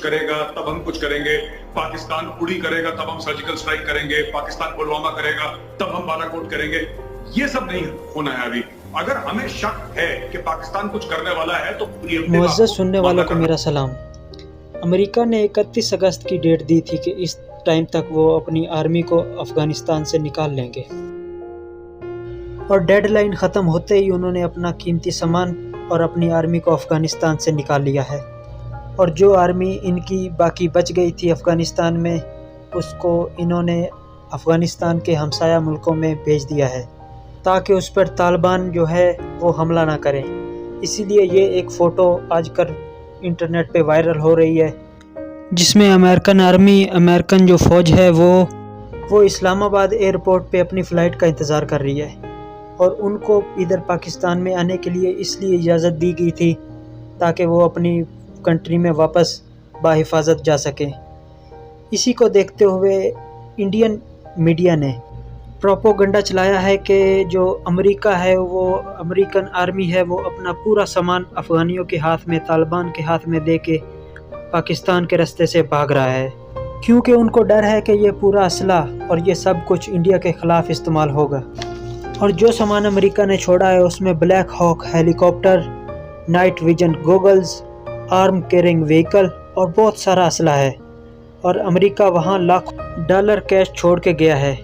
करेगा तब हम कुछ करेंगे, पाकिस्तान उड़ी करेगा तब हम सर्जिकल स्ट्राइक करेंगे, पाकिस्तान पुलवामा करेगा तब हम बालाकोट करेंगे, ये सब नहीं होना है अभी। अगर हमें शक है कि पाकिस्तान कुछ करने वाला है तो मुअज़्ज़ज़ सुनने वालों को मेरा सलाम। अमेरिका ने 31 अगस्त की डेट दी थी कि इस टाइम तक वो अपनी आर्मी को अफ़गानिस्तान से निकाल लेंगे, और डेडलाइन ख़त्म होते ही उन्होंने अपना कीमती सामान और अपनी आर्मी को अफ़गानिस्तान से निकाल लिया है। और जो आर्मी इनकी बाकी बच गई थी अफ़गानिस्तान में, उसको इन्होंने अफ़गानिस्तान के हमसाया मुल्कों में भेज दिया है ताकि उस पर तालिबान जो है वो हमला ना करें। इसीलिए ये एक फ़ोटो आजकल इंटरनेट पे वायरल हो रही है, जिसमें अमेरिकन आर्मी, अमेरिकन जो फ़ौज है वो इस्लामाबाद एयरपोर्ट पे अपनी फ़्लाइट का इंतज़ार कर रही है, और उनको इधर पाकिस्तान में आने के लिए इसलिए इजाज़त दी गई थी ताकि वो अपनी कंट्री में वापस बाहिफाजत जा सकें। इसी को देखते हुए इंडियन मीडिया ने प्रोपोगंडा चलाया है कि जो अमेरिका है, वो अमेरिकन आर्मी है, वो अपना पूरा सामान अफ़गानियों के हाथ में, तालिबान के हाथ में दे के पाकिस्तान के रास्ते से भाग रहा है, क्योंकि उनको डर है कि ये पूरा असला और ये सब कुछ इंडिया के ख़िलाफ़ इस्तेमाल होगा। और जो सामान अमेरिका ने छोड़ा है उसमें Black Hawk helicopter, night vision goggles, arm carrying vehicle और बहुत सारा असला है, और अमेरिका वहाँ लाखों डॉलर कैश छोड़ के गया है।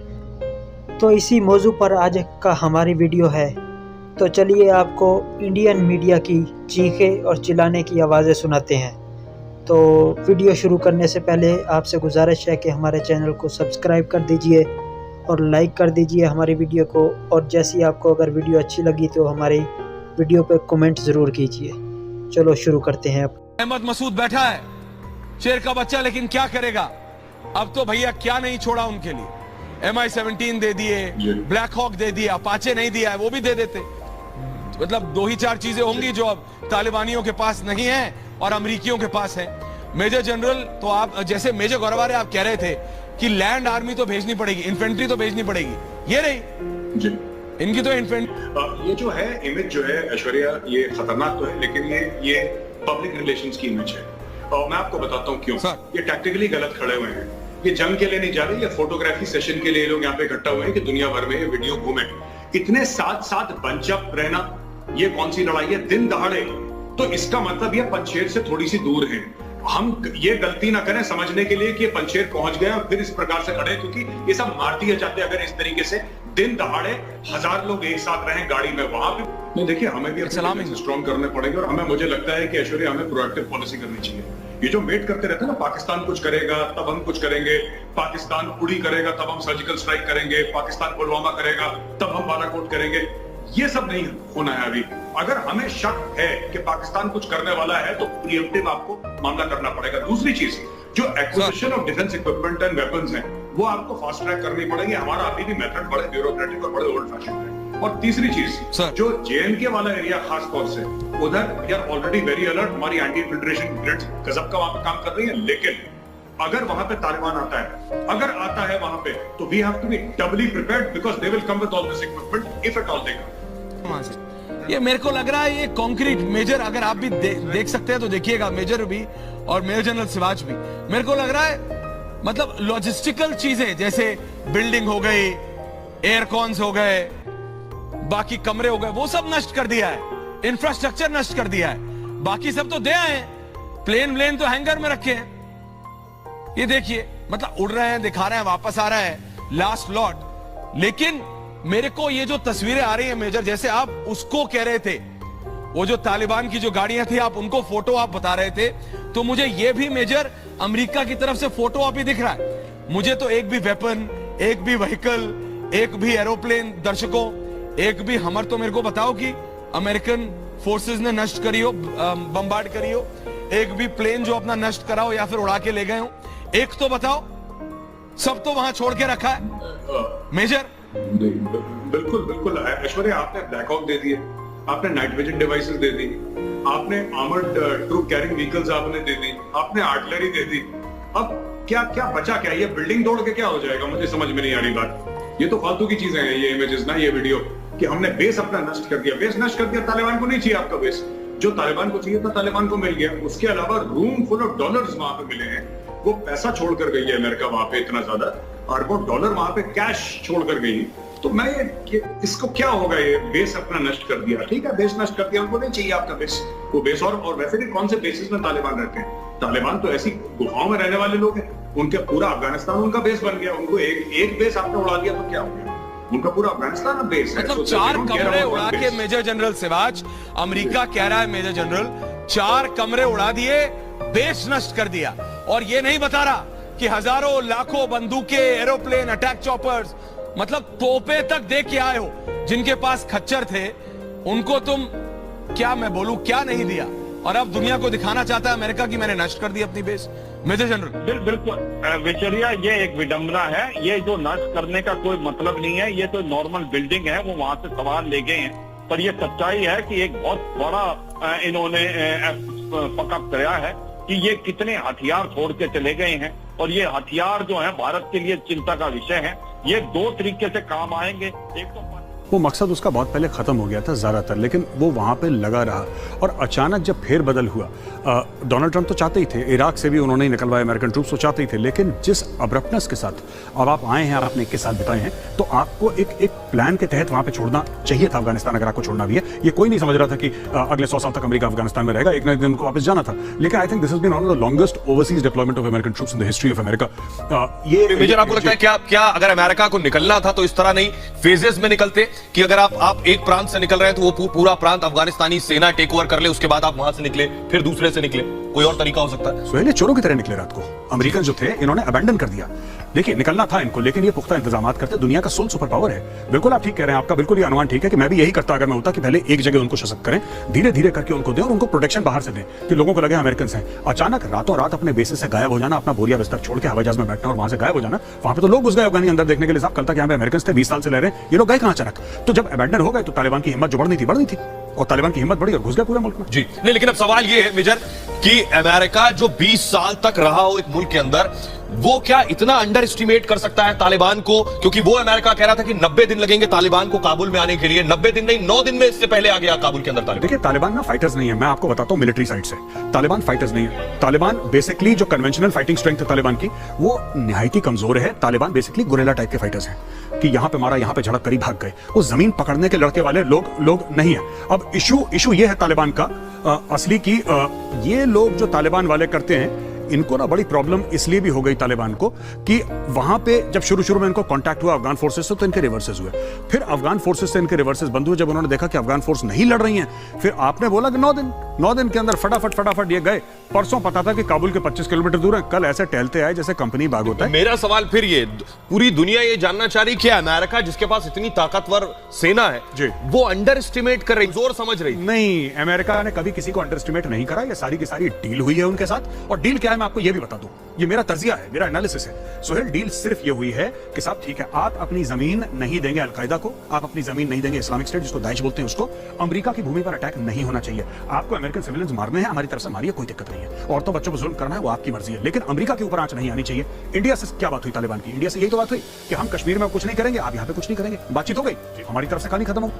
तो इसी मौजू पर आज का हमारी वीडियो है। तो चलिए आपको इंडियन मीडिया की चीखें और चिल्लाने की आवाज़ें सुनाते हैं। तो वीडियो शुरू करने से पहले आपसे गुजारिश है कि हमारे चैनल को सब्सक्राइब कर दीजिए और लाइक कर दीजिए हमारी वीडियो को, और जैसी आपको अगर वीडियो अच्छी लगी तो हमारी वीडियो पे कमेंट ज़रूर कीजिए। चलो शुरू करते हैं। अहमद मसूद बैठा है, शेर का बच्चा, लेकिन क्या करेगा? अब तो भैया क्या नहीं छोड़ा उनके लिए। MI-17 दे दिए, ब्लैक हॉक दे दिया, अपाचे नहीं दिया है, वो भी दे देते। मतलब 2 ही 4 चीजें होंगी जो अब तालिबानियों के पास नहीं है और अमरीकियों के पास है। मेजर जनरल, तो आप जैसे मेजर गौरवारे आप कह रहे थे कि लैंड आर्मी तो भेजनी पड़ेगी, इन्फेंट्री तो भेजनी पड़ेगी, ये रही जी। इनकी तो इन्फेंट्री। ये जो है इमेज जो है ऐश्वर्या, ये खतरनाक तो है, लेकिन ये पब्लिक रिलेशंस की इमेज है, और मैं आपको बताता हूँ क्यों। ये टैक्टिकली गलत खड़े हुए हैं। ये जंग के लिए नहीं जा रहे, ये फोटोग्राफी सेशन के लिए लोग यहाँ पे इकट्ठा हुए हैं कि दुनिया भर में ये वीडियो घूमे। इतने साथ साथ बंच अप रहना, ये कौन सी लड़ाई है दिन दहाड़े? तो इसका मतलब ये पंचेर से थोड़ी सी दूर है। हम ये गलती ना करें समझने के लिए कि पंचेर पहुंच गए और फिर इस प्रकार से खड़े, क्योंकि ये सब मार दिए जाते अगर इस तरीके से दिन दहाड़े 1000 लोग एक साथ रहें गाड़ी में वहां पे। नहीं, देखिए हमें भी स्ट्रॉन्ग करने पड़ेंगे, और हमें, मुझे लगता है कि ऐश्वर्या, हमें प्रोएक्टिव पॉलिसी करनी चाहिए। ये जो वेट करते रहते हैं ना, पाकिस्तान कुछ करेगा तब हम कुछ करेंगे, पाकिस्तान उड़ी करेगा तब हम सर्जिकल स्ट्राइक करेंगे, पाकिस्तान पुलवामा करेगा तब हम बालाकोट करेंगे, ये सब नहीं होना है अभी। अगर हमें शक है कि पाकिस्तान कुछ करने वाला है तो प्रिएम्प्टिव आपको मामला करना पड़ेगा। दूसरी चीज, जो acquisition of defence equipment and weapons हैं, वो आपको फास्ट ट्रैक करनी पड़ेगी। हमारा अभी भी मेथड बड़े ब्यूरोक्रेटिक और बड़े ओल्ड फैशन है। और तीसरी चीज, जो JNK वाला एरिया खास तौर से, उधर we are already very alert, हमारी एंटी इन्फिल्ट्रेशन ग्रिड्स गजब का वहां पे काम कर रही है। लेकिन अगर वहां पे तालिबान आता है, अगर आता है वहां पे, तो we have to be doubly prepared, because they will come with all this equipment if at all they come. वहां से ये मेरे को लग रहा है ये कॉन्क्रीट मेजर, अगर आप भी देख सकते हैं तो देखिएगा, मेजर भी और मेजर जनरल सिवाज भी, मेरे को लग रहा है मतलब लॉजिस्टिकल चीजें जैसे बिल्डिंग हो गई, एयरकॉन्स हो गए, बाकी कमरे हो गए, वो सब नष्ट कर दिया है, इंफ्रास्ट्रक्चर नष्ट कर दिया है। बाकी सब तो दे आए, प्लेन तो हैंगर में रखे हैं। ये देखिए, मतलब उड़ रहे हैं, दिखा रहे हैं, वापस आ रहा है लास्ट लॉट। लेकिन मेरे को ये जो तस्वीरें आ रही है मेजर, जैसे आप उसको कह रहे थे, वो जो तालिबान की जो गाड़ियां थी, आप उनको फोटो आप बता रहे थे, तो मुझे ये भी मेजर अमेरिका की तरफ से फोटो आप ही दिख रहा है। मुझे तो एक भी वेपन, एक भी व्हीकल, एक भी एरोप्लेन, दर्शकों एक भी हमर तो मेरे को बताओ कि अमेरिकन फोर्सेस ने नष्ट करी हो, बम्बार्ड करी हो, एक भी प्लेन जो अपना नष्ट करा हो या फिर उड़ा के ले गए हो, एक तो बताओ। सब तो वहां छोड़ के रखा है मेजर। बिल्कुल बिल्कुल ऐश्वर्या, आपने ब्लैक हॉक दे दिए, आपने नाइट विजन डिवाइसेस दे दी, आपने आर्मर्ड ट्रूप कैरिंग व्हीकल्स आपने दे दी, आपने आर्टिलरी दे दी। अब क्या क्या बचा? क्या ये बिल्डिंग तोड़ के क्या हो जाएगा? मुझे समझ में नहीं आ रही बात। ये तो फालतू की चीजें हैं, ये इमेजेस ना, ये वीडियो, कि हमने बेस अपना नष्ट कर दिया। बेस नष्ट कर दिया, तालिबान को नहीं चाहिए आपका बेस। जो तालिबान को चाहिए था तालिबान को मिल गया। उसके अलावा रूम फुल ऑफ डॉलर्स वहां पे मिले हैं। वो पैसा छोड़कर गई है अमेरिका वहां पे, इतना ज्यादा अरबों डॉलर वहां पे कैश छोड़कर गई। तो मैं इसको क्या होगा, ये बेस अपना नष्ट कर दिया। ठीक है, बेस नष्ट कर दिया, उनको नहीं चाहिए आपका बेस, वो बेस। और वैसे भी कौन से बेसिस में तालिबान रहते हैं? तालिबान तो ऐसी गुफाओं में रहने वाले लोग हैं। उनके पूरा अफगानिस्तान उनका बेस बन गया। उनको एक बेस आपने उड़ा दिया तो क्या हो गया? उनका पूरा अफगानिस्तान बेस है। मतलब 4 कमरे उड़ा के मेजर जनरल सिवाच, अमेरिका कह रहा है मेजर जनरल 4 कमरे उड़ा दिए, बेस नष्ट कर दिया। और ये नहीं बता रहा कि हजारों लाखों बंदूकें, एरोप्लेन, अटैक चॉपर्स, मतलब तोपे तक देख के आए हो। जिनके पास खच्चर थे उनको तुम, क्या मैं बोलूं, क्या नहीं दिया। और अब दुनिया को दिखाना चाहता है अमेरिका की मैंने नष्ट कर दी अपनी बेस। मेजर जनरल बिल्कुल विचरिया, ये एक विडंबना है। ये जो नष्ट करने का कोई मतलब नहीं है। ये तो नॉर्मल बिल्डिंग है, वो वहां से सामान ले गए हैं। पर ये सच्चाई है कि एक बहुत बड़ा इन्होंने पकड़ कराया है कि ये कितने हथियार छोड़ के चले गए हैं। और ये हथियार जो है भारत के लिए चिंता का विषय है। ये 2 तरीके से काम आएंगे। एक तो वो मकसद उसका बहुत पहले खत्म हो गया था ज्यादातर, लेकिन वो वहां पे लगा रहा। और अचानक जब फेरबदल हुआ, डोनाल्ड ट्रंप तो चाहते ही थे, इराक से भी उन्होंने निकलवाए अमेरिकन ट्रूप्स, तो चाहते ही थे। लेकिन जिस अब्रप्टनेस के साथ अब आप आए हैं, आपने 21 साल बिताए हैं, तो आपको एक प्लान के तहत वहां पे छोड़ना चाहिए था अफगानिस्तान, अगर आपको छोड़ना भी है। ये कोई नहीं समझ रहा था कि अगले 100 साल तक अमेरिका अफगानिस्तान में रहेगा, एक ना एक दिन उनको वापस जाना था। लेकिन I think this has been one of the longest overseas deployment of American troops in the history of America. ये मेजर, आपको लगता है क्या अगर अमेरिका को निकलना था तो इस तरह नहीं फेजेस में निकलते कि अगर आप एक प्रांत से निकल रहे हैं तो वो पूरा प्रांत अफगानिस्तानी सेना टेक ओवर कर ले, उसके बाद आप वहां से निकले, फिर दूसरे से निकले? कोई और तरीका हो सकता है? सोहेल, चोरों की तरह निकले रात को। अमेरिकन जो थे इन्होंने अबैंडन कर दिया। देखिए, निकलना था इनको, लेकिन ये पुख्ता इंतजाम करते। दुनिया का सोल सुपर पावर है। बिल्कुल आप ठीक कह रहे हैं, आपका बिल्कुल ये अनुमान ठीक है कि मैं भी यही करता अगर मैं होता, कि पहले एक जगह उनको सशक्त करें, धीरे धीरे करके उनको दें और उनको प्रोटेक्शन बाहर से दें कि लोगों को लगे अमेरिकन हैं। अचानक रातों रात अपने बेसिस से गायब हो जाना, अपना बोरिया बिस्तर छोड़ के हवाई जहाज में बैठना और वहां से गायब हो जाना। वहां पे तो लोग घुस गए अफगानी अंदर देखने के लिए, साहब कल तक यहाँ पे अमेरिकन थे, 20 साल से रह रहे हैं, ये लोग गए कहां अचानक? तो जब अबैंडन हो गए तो तालिबान की हिम्मत जो बढ़नी थी और तालिबान की हिम्मत बढ़ी और घुस गए पूरे मुल्क में। जी नहीं, लेकिन अब सवाल ये है मेजर कि अमेरिका जो 20 साल तक रहा हो एक मुल्क के अंदर, वो क्या इतना अंडर एस्टिमेट कर सकता है तालिबान को? क्योंकि वो अमेरिका कह रहा था कि 90 दिन लगेंगे तालिबान को काबुल में आने के लिए। 90 दिन नहीं, 9 दिन में इससे पहले आ गया काबुल के अंदर तालिबान। देखिए, तालिबान ना फाइटर्स नहीं है, मैं आपको बताता हूं मिलिट्री साइड से। तालिबान फाइटर्स नहीं है। तालिबान बेसिकली जो कन्वेंशनल फाइटिंग स्ट्रेंथ है तालिबान की, वो निहायती कमजोर है। तालिबान बेसिकली गुरिल्ला टाइप के फाइटर्स हैं कि यहां पे मारा, यहां पे झड़प करी, भाग गए। वो जमीन पकड़ने के लड़के वाले लोग नहीं है। अब इशू ये है तालिबान का असली की, ये लोग जो तालिबान वाले करते हैं, इनको ना बड़ी प्रॉब्लम इसलिए भी हो गई तालिबान को कि वहां पे जब शुरू में इनको कांटेक्ट हुआ अफगान फोर्सेस से, तो इनके रिवर्सेस हुए। फिर अफगान फोर्सेस से इनके रिवर्सेस बंद हुए। जब उन्होंने देखा कि अफगान फोर्स नहीं लड़ रही हैं, फिर आपने बोला कि 9 दिन के अंदर फटाफट ये गए। परसों पता था कि काबुल के 25 किलोमीटर दूर है, कल ऐसे टहलते आए जैसे कंपनी बाग होता है। मेरा सवाल फिर ये, पूरी दुनिया ये जानना चाह रही कि अमेरिका जिसके पास इतनी ताकतवर सेना है जी, वो अंडर एस्टिमेट कर रही, जोर समझ रही? नहीं, अमेरिका ने कभी किसी को अंडर एस्टिमेट नहीं करा। ये सारी की सारी डील हुई है उनके साथ। और डील क्या है मैं आपको ये भी बता दूं, ये मेरा तर्जिया है, मेरा एनालिसिस है। सोहेल, डील सिर्फ ये हुई है कि साहब ठीक है, आप अपनी जमीन नहीं देंगे अलकायदा को, आप अपनी जमीन नहीं देंगे इस्लामिक स्टेट जिसको दाइश बोलते हैं उसको, अमेरिका की भूमि पर अटैक नहीं होना चाहिए। आपको अमेरिकन सिविलियंस मारने हैं, हमारी तरफ से मारिए, कोई दिक्कत नहीं है। औरतों बच्चों को जुल्म करना है, वो आपकी मर्जी है, लेकिन अमेरिका के ऊपर आंच नहीं आनी चाहिए। इंडिया से क्या बात हुई तालिबान की? इंडिया से यही तो बात हुई कि हम कश्मीर में कुछ नहीं करेंगे, आप यहाँ पे कुछ नहीं करेंगे। बातचीत हो गई, हमारी तरफ से कहानी खत्म हो।